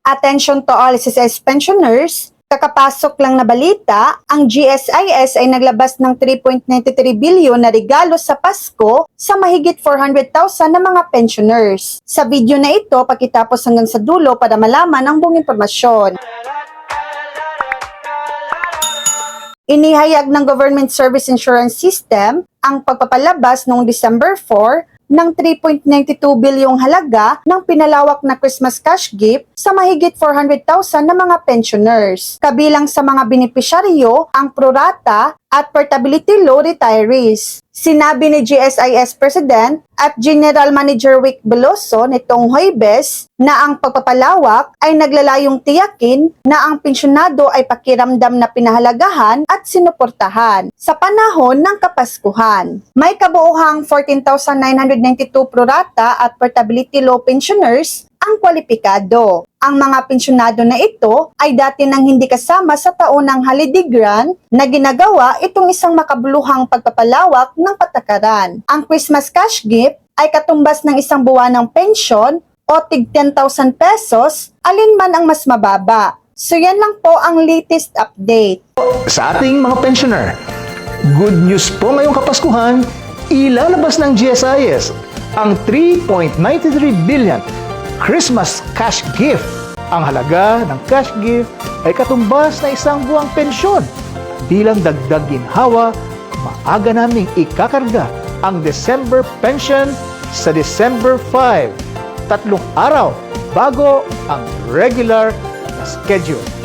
Attention to all SSS pensioners, kakapasok lang na balita, ang GSIS ay naglabas ng 3.93 bilyon na regalo sa Pasko sa mahigit 400,000 na mga pensioners. Sa video na ito, pagkitapos hanggang sa dulo para malaman ang buong impormasyon. Inihayag ng Government Service Insurance System ang pagpapalabas noong December 4 ng 3.92 bilyong halaga ng pinalawak na Christmas cash gift sa mahigit 400,000 na mga pensioners. Kabilang sa mga benepisyaryo ang prorata at portability low retirees. Sinabi ni GSIS President at General Manager Vic Veloso nitong Huwebes na ang pagpapalawak ay naglalayong tiyakin na ang pensyonado ay pakiramdam na pinahalagahan at sinuportahan sa panahon ng Kapaskuhan. May kabuuhang 14,992 prorata at portability low pensioners ang kwalipikado. Ang mga pensyonado na ito ay dati nang hindi kasama sa taunang holiday grant na ginagawa itong isang makabuluhang pagpapalawak ng patakaran. Ang Christmas cash gift ay katumbas ng isang buwan ng pensyon o tig 10,000 pesos, alinman ang mas mababa. So yan lang po ang latest update. Sa ating mga pensioner, good news po ngayong Kapaskuhan, ilalabas ng GSIS ang 3.93 billion Christmas cash gift. Ang halaga ng cash gift ay katumbas na isang buwang pensyon. Bilang dagdag ginhawa, maaga naming ikakarga ang December pension sa December 5, 3 araw bago ang regular na schedule.